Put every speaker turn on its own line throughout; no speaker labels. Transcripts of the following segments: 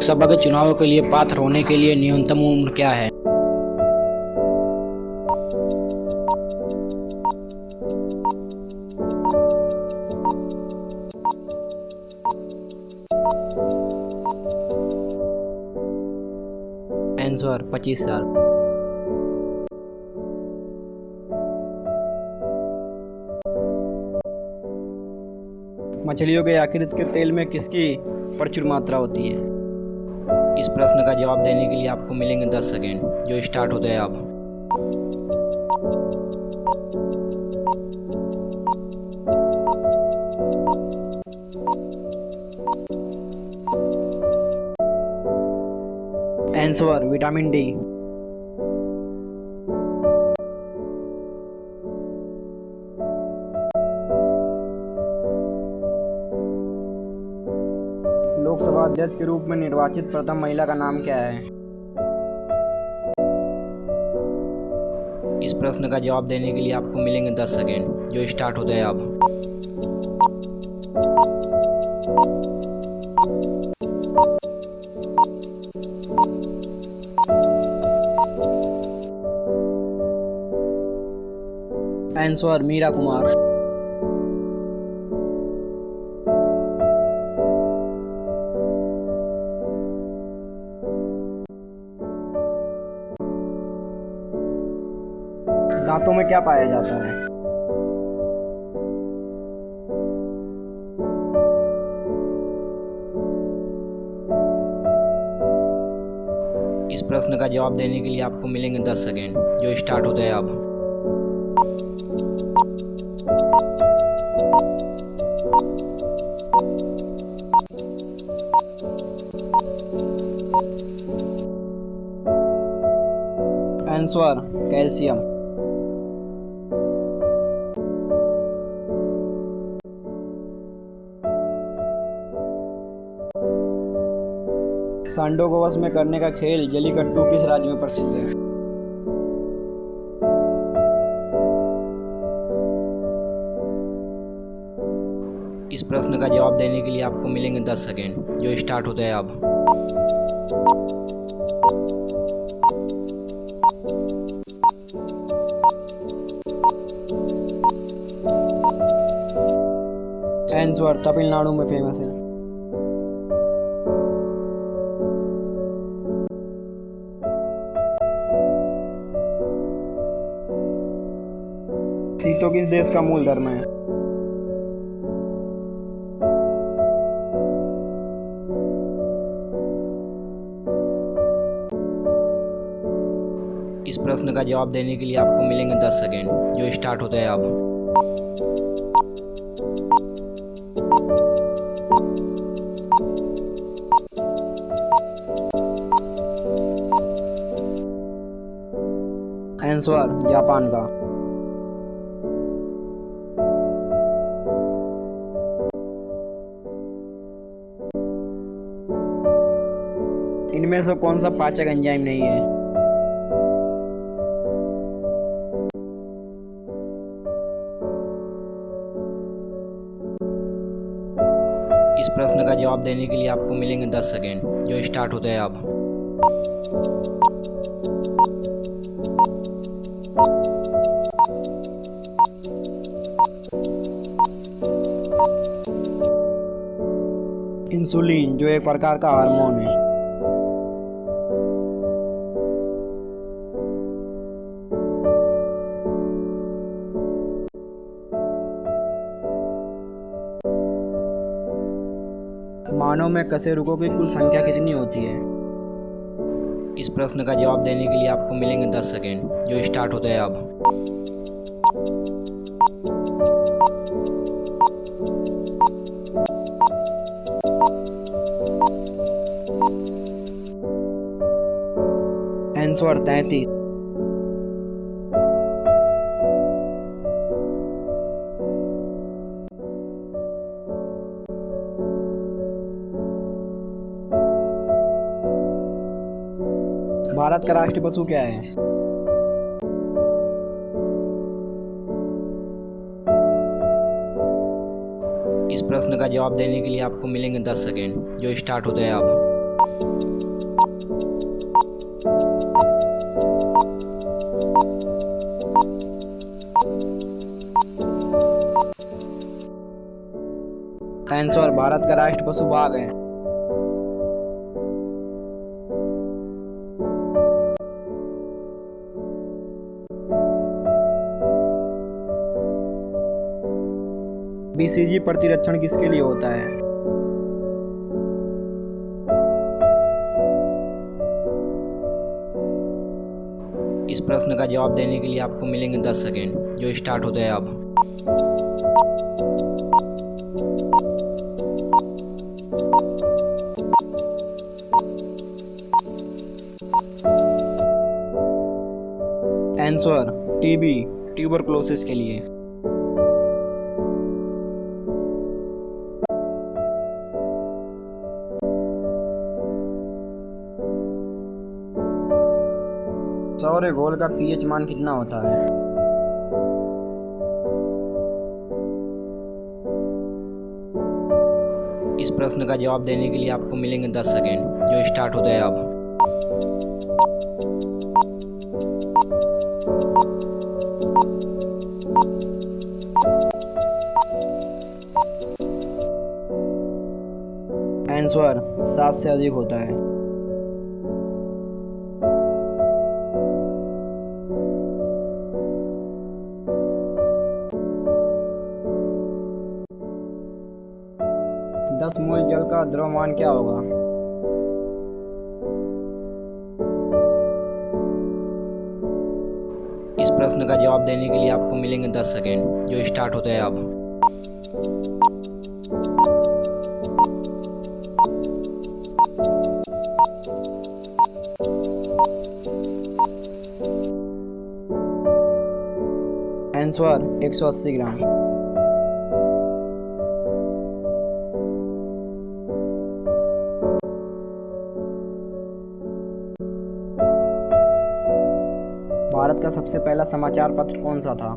लोकसभा के चुनाव के लिए पात्र होने के लिए न्यूनतम उम्र क्या है? आंसर 25 साल। मछलियों के यकृत के तेल में किसकी प्रचुर मात्रा होती है? इस प्रश्न का जवाब देने के लिए आपको मिलेंगे 10 सेकेंड, जो स्टार्ट होते हैं अब। Answer vitamin D. लोकसभा अध्यक्ष के रूप में निर्वाचित प्रथम महिला का नाम क्या है? इस प्रश्न का जवाब देने के लिए आपको मिलेंगे 10 सेकेंड, जो स्टार्ट होते हैं अब। आंसर मीरा कुमार। दांतों में क्या पाया जाता है? इस प्रश्न का जवाब देने के लिए आपको मिलेंगे 10 सेकेंड, जो स्टार्ट होते हैं अब। Answer calcium. सांडों को वश में करने का खेल जलीकट्टू किस राज्य में प्रसिद्ध है? इस प्रश्न का जवाब देने के लिए आपको मिलेंगे 10 सेकेंड, जो स्टार्ट होते हैं अब। आंसर तमिलनाडु में फेमस है। सीटों किस देश का मूल धर्म है? इस प्रश्न का जवाब देने के लिए आपको मिलेंगे 10 सेकेंड, जो स्टार्ट होते हैं अब। आंसर जापान का। इनमें से कौन सा पाचक एंजाइम नहीं है? इस प्रश्न का जवाब देने के लिए आपको मिलेंगे 10 सेकेंड, जो स्टार्ट होते हैं अब। इंसुलिन, जो एक प्रकार का हार्मोन है। मानव में कशेरुकों की कुल संख्या कितनी होती है? इस प्रश्न का जवाब देने के लिए आपको मिलेंगे 10 सेकेंड, जो स्टार्ट होते हैं अब। आंसर 33। भारत का राष्ट्रीय पशु क्या है? इस प्रश्न का जवाब देने के लिए आपको मिलेंगे 10 सेकेंड, जो स्टार्ट होते हैं अब। आंसर भारत का राष्ट्र पशु बाघ है। बीसीजी प्रतिरक्षण किसके लिए होता है? इस प्रश्न का जवाब देने के लिए आपको मिलेंगे 10 सेकेंड, जो स्टार्ट होता है अब। आंसर टीबी ट्यूबरक्लोसिस के लिए। सौरगोल का पीएच मान कितना होता है? इस प्रश्न का जवाब देने के लिए आपको मिलेंगे 10 सेकेंड, जो स्टार्ट होता है अब। आंसर 7 से अधिक होता है। दस मूल जल का द्रव्यमान क्या होगा? इस प्रश्न का जवाब देने के लिए आपको मिलेंगे 10 सेकेंड, जो स्टार्ट होता है अब। आंसर 180 ग्राम। भारत का सबसे पहला समाचार पत्र कौन सा था?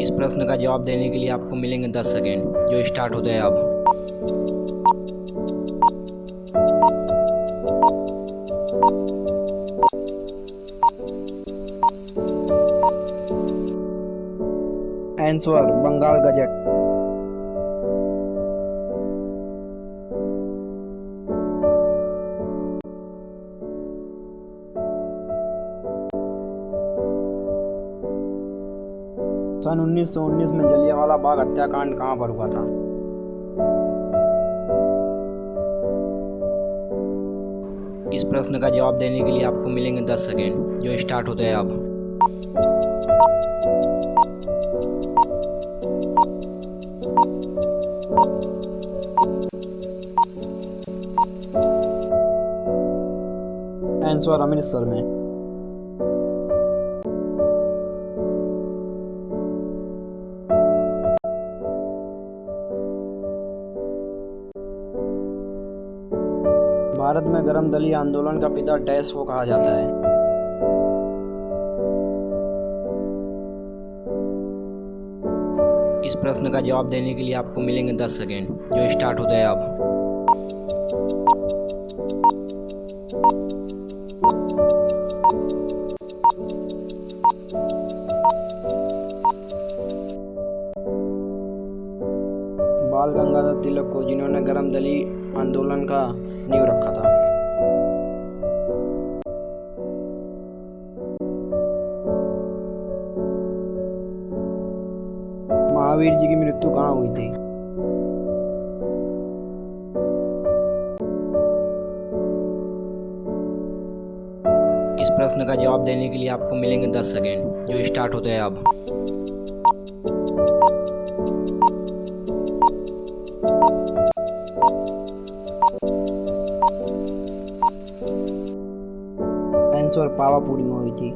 इस प्रश्न का जवाब देने के लिए आपको मिलेंगे 10 सेकेंड, जो स्टार्ट होता है अब। Answer Bengal gazette. सन 1919 में जलियांवाला बाग हत्याकांड कहाँ पर हुआ था? इस प्रश्न का जवाब देने के लिए आपको मिलेंगे 10 सेकेंड, जो स्टार्ट होता है अब। आंसर अमृतसर में। भारत में गरम दली आंदोलन का पिता डैश को कहा जाता है? इस प्रश्न का जवाब देने के लिए आपको मिलेंगे 10 सेकेंड, जो स्टार्ट होता है अब। बाल गंगाधर तिलक को, जिन्होंने गरम दली आंदोलन का नींव रखा था। महावीर जी की मृत्यु कहाँ हुई थी? इस प्रश्न का जवाब देने के लिए आपको मिलेंगे 10 सेकेंड, जो स्टार्ट होता है अब। आंसर पावापुरी में हुई थी।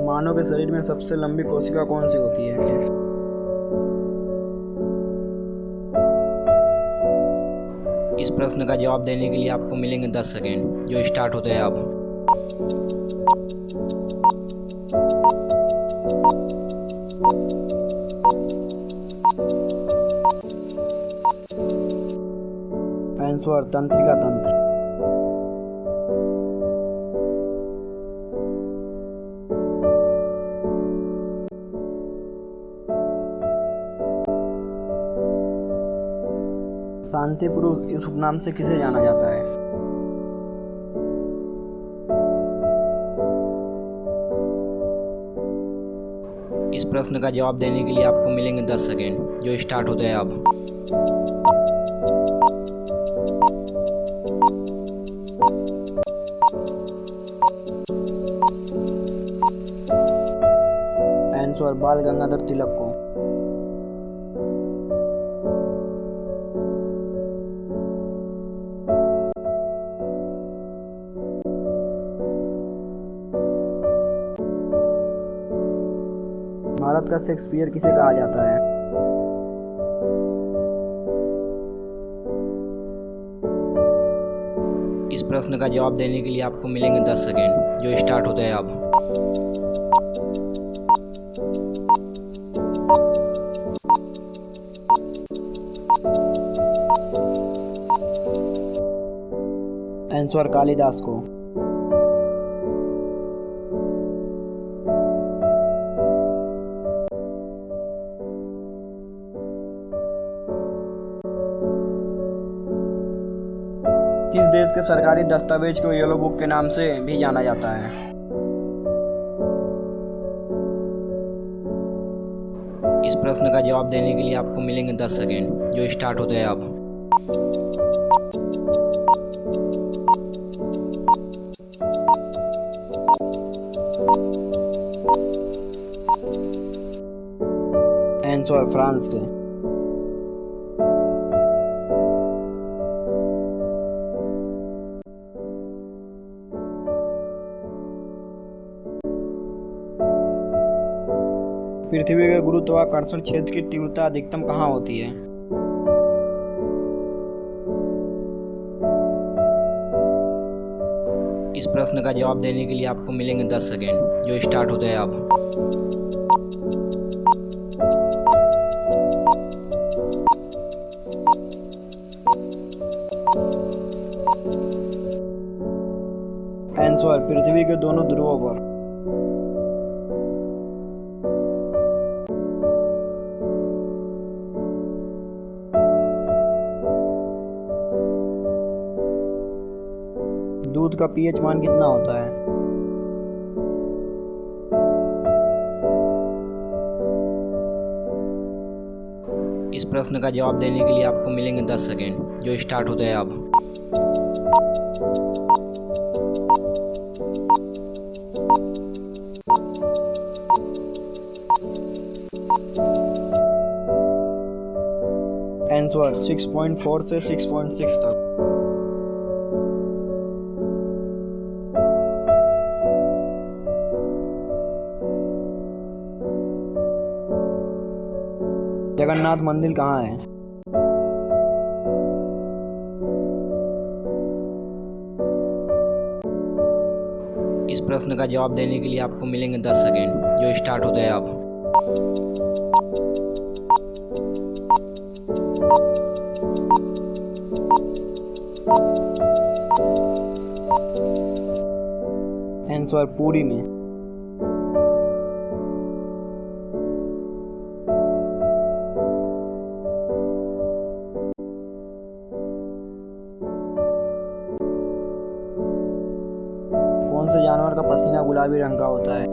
मानव के शरीर में सबसे लंबी कोशिका कौन सी होती है? इस प्रश्न का जवाब देने के लिए आपको मिलेंगे 10 सेकेंड, जो स्टार्ट होते हैं अब।
आंसर तंत्रिका तंत्र। शांति पुरुष इस उपनाम से किसे जाना जाता है?
इस प्रश्न का जवाब देने के लिए आपको मिलेंगे 10 सेकेंड, जो स्टार्ट होते हैं अब।
आंसर बाल गंगाधर तिलक को। भारत का शेक्सपियर किसे कहा जाता है?
इस प्रश्न का जवाब देने के लिए आपको मिलेंगे 10 सेकेंड, जो स्टार्ट होते हैं अब।
आंसर कालिदास को। किस देश के सरकारी दस्तावेज को येलो बुक के नाम से भी जाना जाता है?
इस प्रश्न का जवाब देने के लिए आपको मिलेंगे 10 सेकेंड, जो स्टार्ट होते हैं अब।
आंसर फ्रांस के। पृथ्वी के गुरुत्वाकर्षण क्षेत्र की तीव्रता अधिकतम कहाँ होती है?
इस प्रश्न का जवाब देने के लिए आपको मिलेंगे 10 सेकेंड, जो स्टार्ट होते हैं अब।
आंसर पृथ्वी के दोनों ध्रुवों पर। दूध का पीएच मान कितना होता है?
इस प्रश्न का जवाब देने के लिए आपको मिलेंगे 10 सेकेंड, जो स्टार्ट होते हैं अब।
आंसर 6.4 से 6.6 तक। जगन्नाथ मंदिर कहाँ है?
इस प्रश्न का जवाब देने के लिए आपको मिलेंगे 10 सेकेंड, जो स्टार्ट होते हैं अब।
आंसर पुरी में। कौन से जानवर का पसीना गुलाबी रंग का होता है?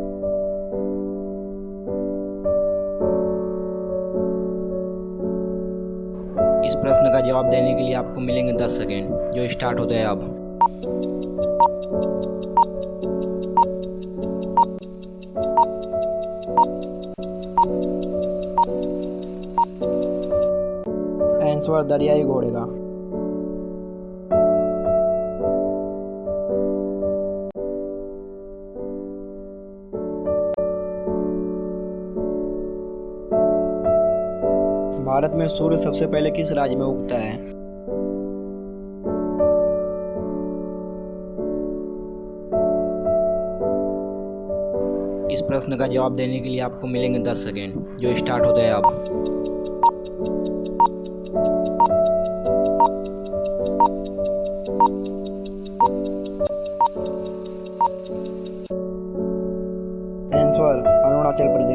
इस प्रश्न का जवाब देने के लिए आपको मिलेंगे 10 सेकेंड, जो स्टार्ट होते हैं अब।
आंसर दरियाई घोड़े का। भारत में सूर्य सबसे पहले किस राज्य में उगता है?
इस प्रश्न का जवाब देने के लिए आपको मिलेंगे 10 सेकेंड, जो स्टार्ट होता है अब।
आंसर अरुणाचल प्रदेश।